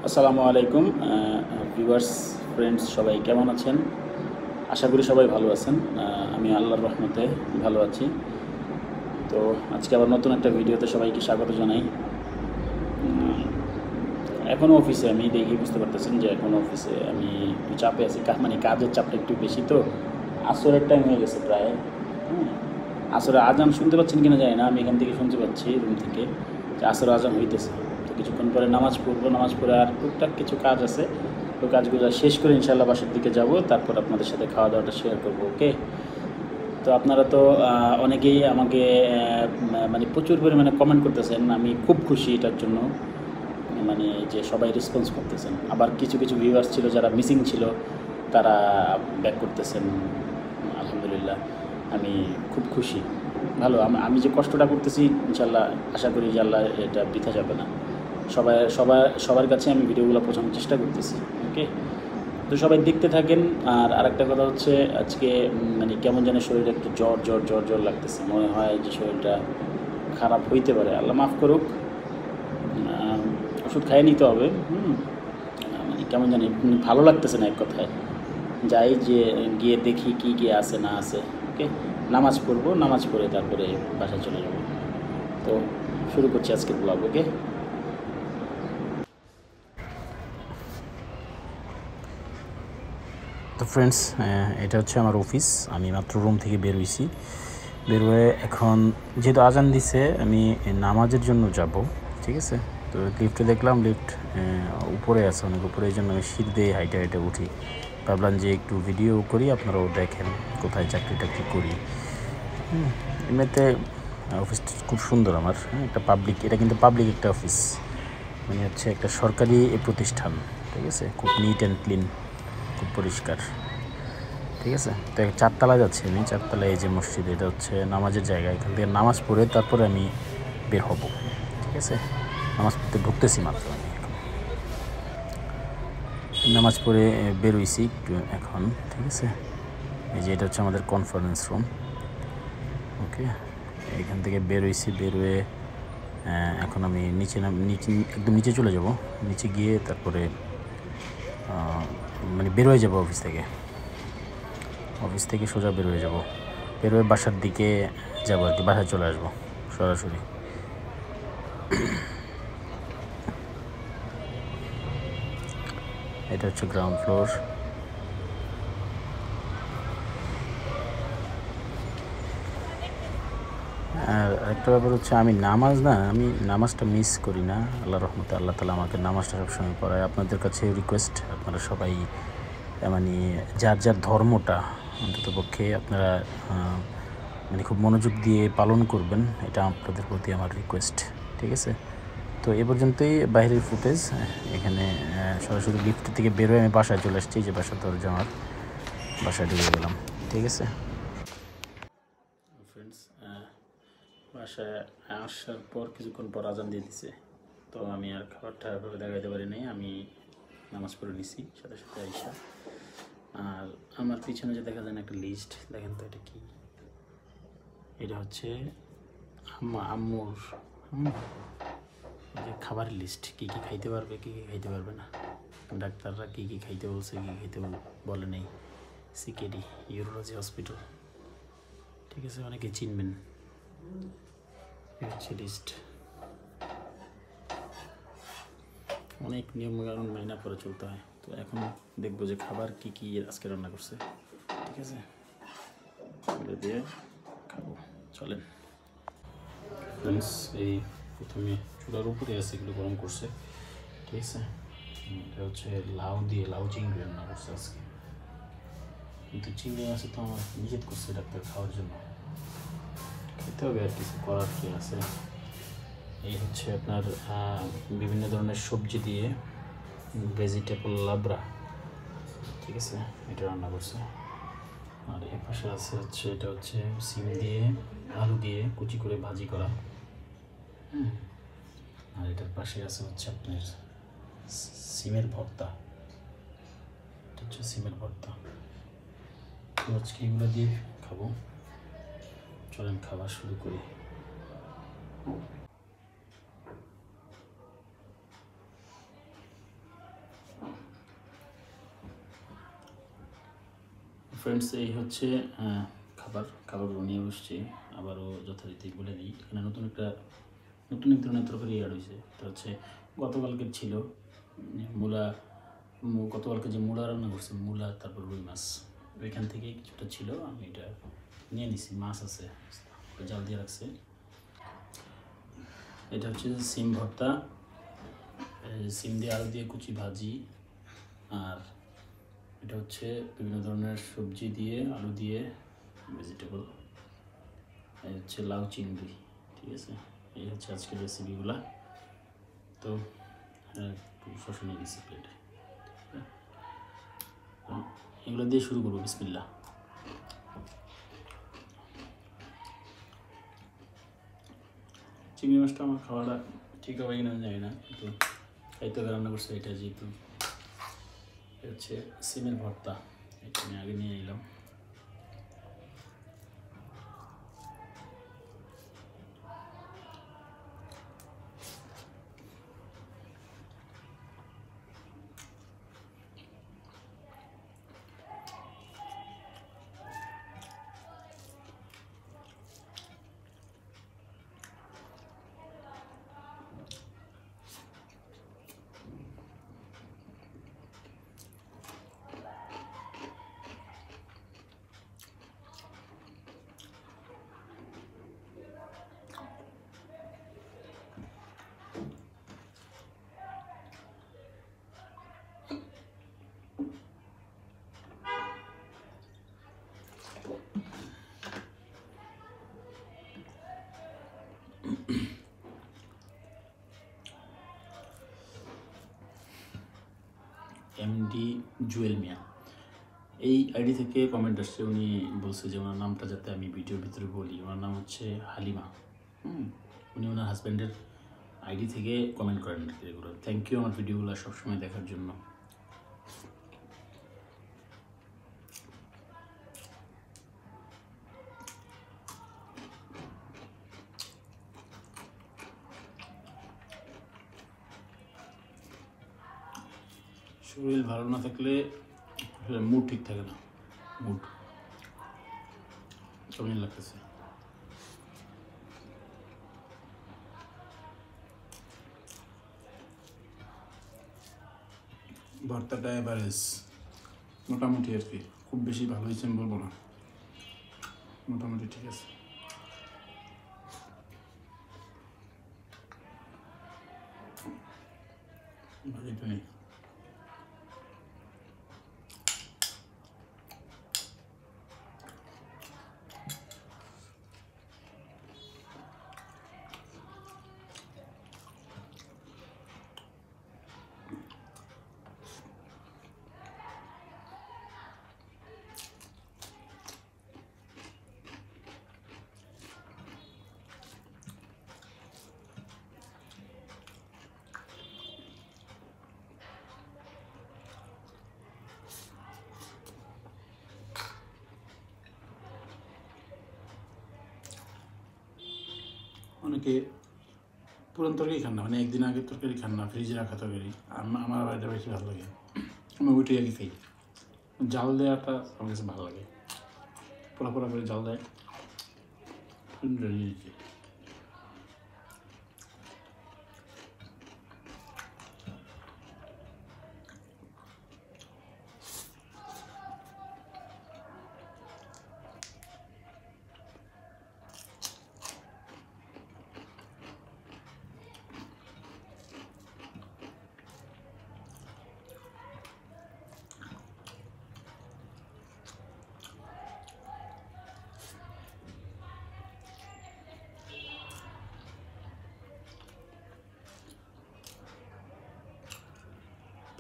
আসসালামু আলাইকুম viewers friends সবাই কেমন আছেন? আশা করি সবাই ভালো আছেন। আমি আল্লাহর রহমতে ভালো আছি। তো আজকে আবার নতুন একটা ভিডিওতে সবাইকে স্বাগত জানাই। এখনও অফিসে আমি দেখি বুঝতে পারতেছেন যে এখনও অফিসে আমি একটু চাপে আছি, মানে কাজের চাপটা একটু বেশি। তো আসরের টাইম হয়ে গেছে প্রায়। হ্যাঁ, আসরে আজান শুনতে পাচ্ছেন কিনা জানি না, আমি এখান থেকে শুনতে পাচ্ছি রুম থেকে যে আসরে আজান হইতেছে। তো কিছুক্ষণ পরে নামাজ পড়বো, নামাজ পড়ে আর টুকটাক কিছু কাজ আছে, তো কাজগুলো শেষ করে ইনশাল্লাহ বাসার দিকে যাব, তারপর আপনাদের সাথে খাওয়া দাওয়াটা শেয়ার করবো। ওকে? তো আপনারা তো অনেকেই আমাকে মানে প্রচুর পরিমাণে কমেন্ট করতেছেন, আমি খুব খুশি এটার জন্য। মানে যে সবাই রেসপন্স করতেছেন, আবার কিছু কিছু ভিউয়ার্স ছিল যারা মিসিং ছিল, তারা ব্যাক করতেছেন। আলহামদুলিল্লাহ, আমি খুব খুশি। ভালো, আমি যে কষ্টটা করতেছি ইনশাল্লাহ আশা করি যে আল্লাহ এটা বৃথা যাবে না। সবার কাছে আমি ভিডিওগুলো পৌঁছানোর চেষ্টা করতেছি। ওকে? তো সবাই দেখতে থাকেন। আর আরেকটা কথা হচ্ছে, আজকে মানে কেমন যেন শরীরে একটু জ্বর জ্বর জ্বর জ্বর লাগতেছে, মনে হয় যে শরীরটা খারাপ হইতে পারে, আল্লাহ মাফ করুক। ওষুধ খাইয়ে নিতে হবে। মানে কেমন জানি ভালো লাগতেছে না এক কথায়। যাই যে গিয়ে দেখি কি গিয়ে আছে না আছে। ওকে? নামাজ পড়বো, নামাজ পড়ে তারপরে বাসায় চলে যাব। তো শুরু করছি আজকের ব্লগ। ওকে? তো ফ্রেন্ডস, এটা হচ্ছে আমার অফিস। আমি মাত্র রুম থেকে বের হয়েছি। বের হয়ে এখন যেহেতু আজান দিছে, আমি নামাজের জন্য যাব। ঠিক আছে? তো লিফটে দেখলাম লিফট উপরে আছে, অনেক উপরে, এই জন্য আমি সিঁড়ি দিয়ে হাইটে হাইটে উঠি। ভাবলাম যে একটু ভিডিও করি, আপনারাও দেখেন কোথায় চাকরি টাকরি করি। এমনিতে অফিসটা খুব সুন্দর আমার। একটা পাবলিক, এটা কিন্তু পাবলিক একটা অফিস, মানে হচ্ছে একটা সরকারি প্রতিষ্ঠান। ঠিক আছে? খুব নিট অ্যান্ড ক্লিন, খুব পরিষ্কার। ঠিক আছে? তো চারতলা যাচ্ছি আমি, চারতলায় এই যে মসজিদ, এটা হচ্ছে নামাজের জায়গা। এখান থেকে নামাজ পড়ে তারপরে আমি বের হব। ঠিক আছে? নামাজ পড়তে ঢুকতেছি মাত্র আমি, নামাজ পড়ে বের হইছি একটু এখন। ঠিক আছে? এই যে এটা হচ্ছে আমাদের কনফারেন্স রুম। ওকে? এখান থেকে বের হইছি, বের হয়ে এখন আমি নিচে একদম নিচে চলে যাব। নিচে গিয়ে তারপরে মানে বের হয়ে যাব অফিস থেকে সোজা বের হয়ে যাব, বের হয়ে বাসার দিকে যাব আর কি, বাসায় চলে আসবো সরাসরি। এটা হচ্ছে গ্রাউন্ড ফ্লোর। আর একটা ব্যাপার হচ্ছে, আমি নামাজটা মিস করি না, আল্লাহর রহমতে। আল্লাহ তাআলা আমাকে নামাজটা সবসময় পড়ায়। আপনাদের কাছে রিকোয়েস্ট, আপনারা সবাই মানে যার যার ধর্মটা অন্ততপক্ষে আপনারা মানে খুব মনোযোগ দিয়ে পালন করবেন, এটা আপনাদের প্রতি আমার রিকোয়েস্ট। ঠিক আছে? তো এ পর্যন্তই বাইরের ফুটেজ। এখানে সরাসরি লিফট থেকে বের হয়ে আমি বাসায় চলে আসছি, যে বাসার দরজা আমার, বাসায় ঢুকে গেলাম। ঠিক আছে ফ্রেন্ডস, বাসায় আসার পর কিছুক্ষণ পর আজান দিয়ে দিছে। তো আমি আর খাবারটা এভাবে দেখাইতে পারি নাই, আমি নামাজ পড়ে নিছি সাথে সাথে আইসা। আর আমার পিছনে যে দেখা যায় না একটা লিস্ট, দেখেন তো এটা কি? এটা হচ্ছে আম্মুর যে খাবারের লিস্ট, কী কী খাইতে পারবে, কী কী খাইতে পারবে না। ডাক্তাররা কী কী খাইতে বলছে, কী খাইতে বলে নেই। CKD urology hospital. ঠিক আছে? অনেকে চিনবেন। এই হচ্ছে লিস্ট। অনেক নিয়মকানুন মাইনা করে চলতে হয়। তো এখন দেখবো যে খাবার কী কী আজকে রান্না করছে। ঠিক আছে? এগুলো দিয়ে খাবো, চলেন। ফ্রেন্ডস, এই প্রথমে চুলার উপরে আছে, এগুলো গরম করছে। ঠিক আছে? এটা হচ্ছে লাউ চিংড়ি রান্না করছে আজকে। কিন্তু চিংড়ি মাছে তো আমার নিষেধ করছে ডাক্তার খাওয়ার জন্য, খেতে হবে আর কিছু করার কি আছে। এই হচ্ছে আপনার বিভিন্ন ধরনের সবজি দিয়ে ভেজিটেবল লাবড়া। ঠিক আছে? এটা রান্না করছে। আর এ পাশে আছে হচ্ছে, এটা হচ্ছে সিম দিয়ে আলু দিয়ে কুচি করে ভাজি করা। আর এটার পাশে আছে হচ্ছে আপনার সিমের ভর্তা। এটা হচ্ছে সিমের ভর্তা। তো আজকে এগুলো দিয়ে খাবো। চলেন খাবার শুরু করি। ফ্রেন্ডস, এই হচ্ছে খাবারগুলো নিয়ে বসছি। আবারও যথারীতি বলে দিই, এখানে নতুন এক ধরনের তরকারি অ্যাড হয়েছে। এটা হচ্ছে গতকালকের ছিল মূলা। গতকালকে যে মূলা রান্না করছে, মূলা তারপর রুই মাছ, ওইখান থেকে কিছুটা ছিল, আমি এটা নিয়ে নিছি। মাছ আছে, জাল দিয়ে রাখছে। এটা হচ্ছে সিম ভর্তা, সিম দিয়ে আলু দিয়ে কুচি ভাজি। আর এটা হচ্ছে বিভিন্ন ধরনের সবজি দিয়ে, আলু দিয়ে, ভেজিটেবল। এই হচ্ছে লাউ চিংড়ি। ঠিক আছে, এই হচ্ছে আজকের রেসিপিগুলা। তো শসা নিয়ে দিচ্ছি প্লেটে। এগুলো দিয়ে শুরু করবো। বিসমিল্লাহ। চিংড়ি মাছটা আমার খাওয়াটা ঠিক হবে কিনা জানি না, কিন্তু খাইতে রান্না করছে এটা। যেহেতু হচ্ছে সিমের ভর্তা, এটা আমি আগে নিয়ে নিলাম। এমডি জুয়েল মিয়া, এই আইডি থেকে কমেন্ট আসছে। উনি বলছে যে ওনার নামটা যাতে আমি ভিডিওর ভিতরে বলি। ওনার নাম হচ্ছে হালিমা। উনি ওনার হাজব্যান্ডের আইডি থেকে কমেন্ট করেন এগুলো। থ্যাংক ইউ আমার ভিডিওগুলো সবসময় দেখার জন্য। শরীর ভালো না থাকলে মুড ঠিক থাকে না, মুড কেমন লাগতেছে। ভর্তাটা এভারেজ, মোটামুটি আর কি, খুব বেশি ভালো হয়েছে আমি বলবো না, মোটামুটি ঠিক আছে। ভাজিটা নেই। অনেকে পুরান তরকারি খান না, মানে একদিন আগের তরকারি খান না, ফ্রিজে রাখা তরকারি। আমার আবার এটা বেশি ভালো লাগে, আমি ওইটাই আগে খাই। জাল দেওয়াটা আমার কাছে ভালো লাগে, পোড়া পোড়া করে জাল দেয়।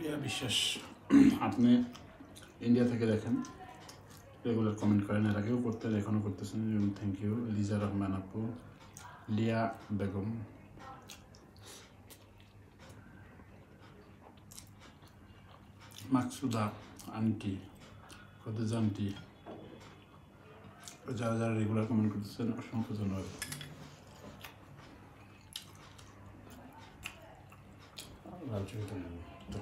প্রিয়া বিশ্বাস, আপনি ইন্ডিয়া থেকে দেখেন, রেগুলার কমেন্ট করেন, এর আগেও করতেন, এখনও করতেছেন, থ্যাংক ইউ। লিজা রহমান আপু, লিয়া বেগম, মাকসুদা আন্টি, ফতেজা আন্টি, যারা যারা রেগুলার কমেন্ট করতেছেন অসংখ্য ধন্যবাদ। তো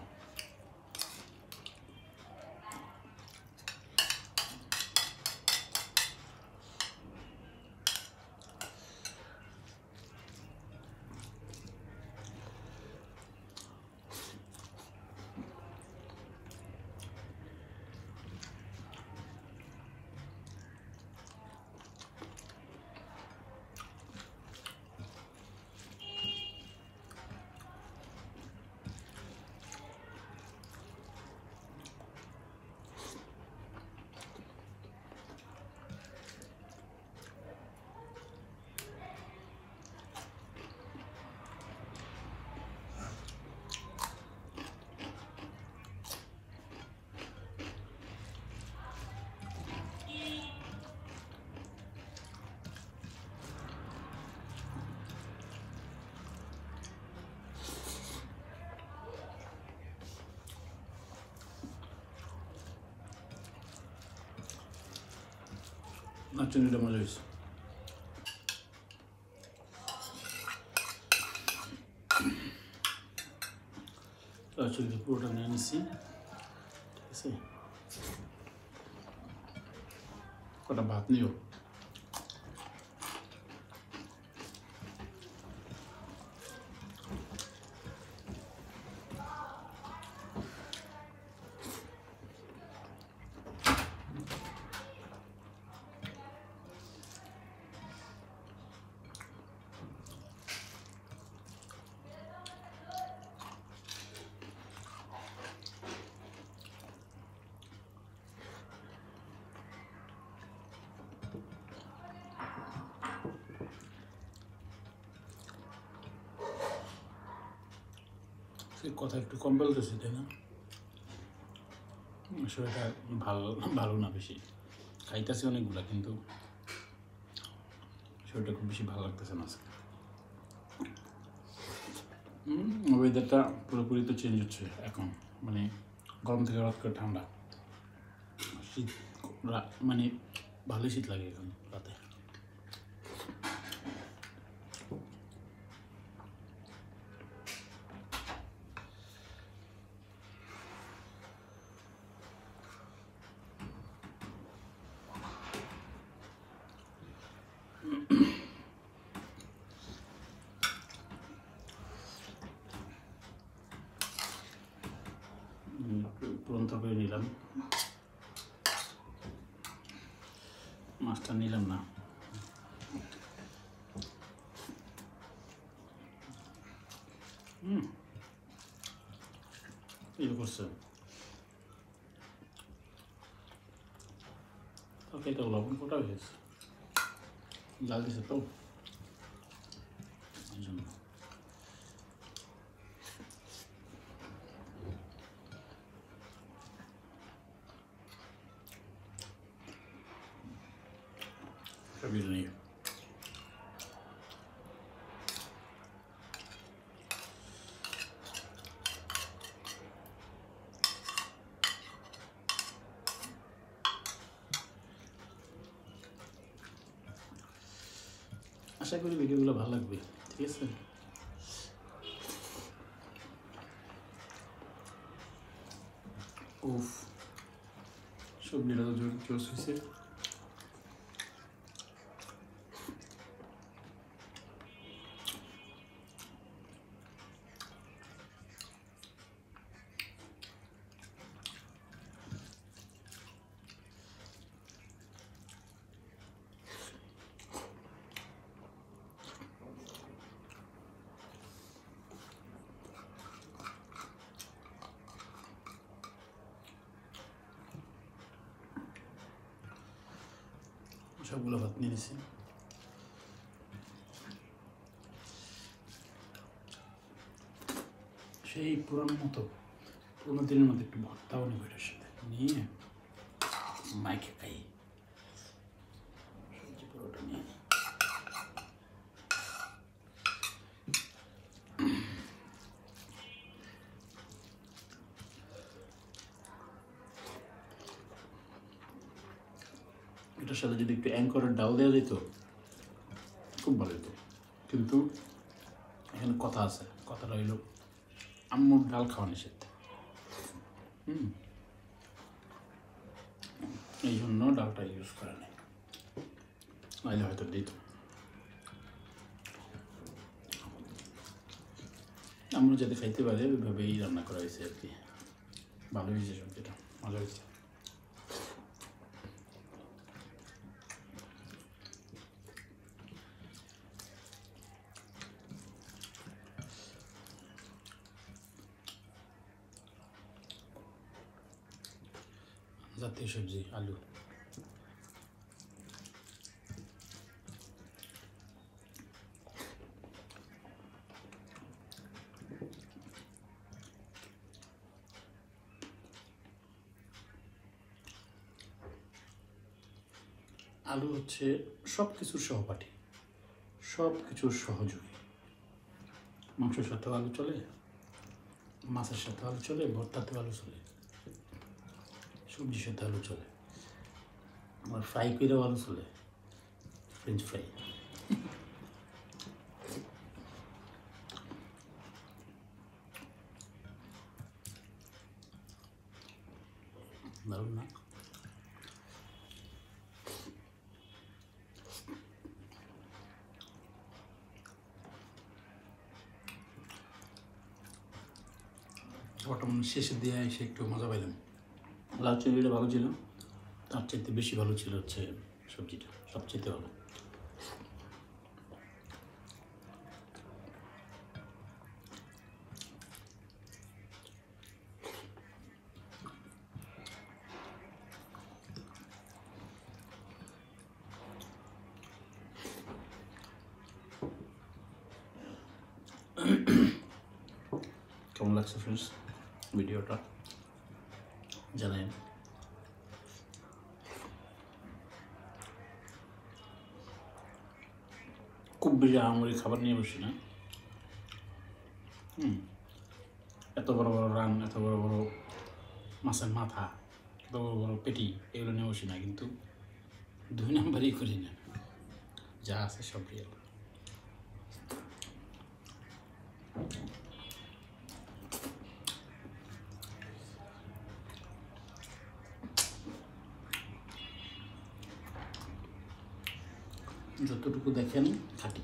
নাচনিটা মজা হয়েছে। নাচনিটা পুরোটা নিয়ে নিচ্ছি, ঠিক আছে। কটা ভাত নিও। কথা একটু কম বলতেছি, তাই না? শরীরটা ভালো না বেশি, খাইতেছি অনেকগুলা, কিন্তু শরীরটা খুব বেশি ভালো লাগতেছে না আজকে। ওয়েদারটা পুরোপুরি তো চেঞ্জ হচ্ছে এখন, মানে গরম থেকে হঠাৎ করে ঠান্ডা, শীত মানে ভালোই শীত লাগে এখন রাতে। পুরন তরকারি নিলাম, মাছটা নিলাম না। এই করছে তরকারিটা লবণ কোটা হয়েছে, জাল দিছে তো এই জন্য। বিরিয়ানি আশা করি ভিডিওগুলো ভালো লাগবে, ঠিক আছে। উফ, সবজিটা তো জোস হয়েছে। সবগুলো ভাত নিয়ে নিছি। সেই পুরনো দিনের মতো একটু ভর্তাও নেব এটার সাথে নিয়ে মাইকে খাই। সবজি পুরোটা নিয়ে এটার সাথে যদি একটু অ্যাঙ্করের ডাল দেওয়া যেত খুব ভালো হতো, কিন্তু এখানে কথা আছে, কথাটা হইল আম্মুর ডাল খাওয়া নিষেধ। এই জন্য ডালটা ইউজ করে নেই, নাইলে হয়তো দিত। আমরা যাতে খাইতে পারে ওইভাবেই রান্না করা হয়েছে আর কি। ভালো হয়েছে সবজিটা, মজা হয়েছে। জাতীয় সবজি আলু, আলু হচ্ছে সব কিছুর সহপাঠী, সব কিছুর সহযোগী। মাংসের সাথেও আলু চলে, মাছের সাথে আলু চলে, ভর্তাতেও আলু চলে, সবজির সাথে আলু চলে, আমার ফ্রাই করেও আলু চলে। French fry. দারুণ না? বর্তমান শেষের দিয়ে এসে একটু মজা পাইলাম। লাউ চিংড়িটা ভালো ছিল, তার চাইতে বেশি ভালো ছিল হচ্ছে সবজিটা, সবচেয়ে ভালো। কেমন লাগছে ফ্রেন্ডস ভিডিওটা জানেন। খুব বেশি আহামরি খাবার নিয়ে বসি না। এত বড় বড় রান, এত বড় বড় মাছের মাথা, এত বড় বড় পেটি, এগুলো নিয়ে বসি না, কিন্তু 2 নাম্বারই করি না, যা আছে সব রিয়েল। যতটুকু দেখেন খাটি।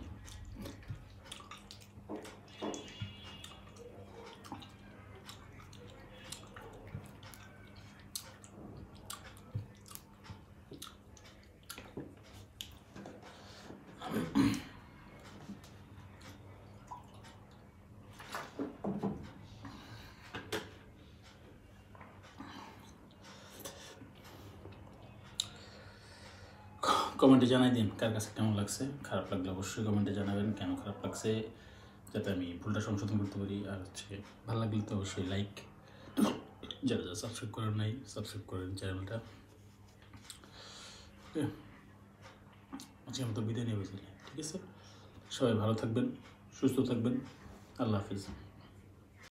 কমেন্টে জানাই দিন কার কাছে কেমন লাগছে। খারাপ লাগলে অবশ্যই কমেন্টে জানাবেন কেন খারাপ লাগছে, যাতে আমি ভুলটা সংশোধন করতে পারি। আর হচ্ছে ভালো লাগলে তো অবশ্যই লাইক, যারা যারা সাবস্ক্রাইব করেন নাই সাবস্ক্রাইব করেন চ্যানেলটা। আজকে আমি তো বিদায় নিয়ে বসেছি, ঠিক আছে? সবাই ভালো থাকবেন, সুস্থ থাকবেন, আল্লাহ হাফিজ।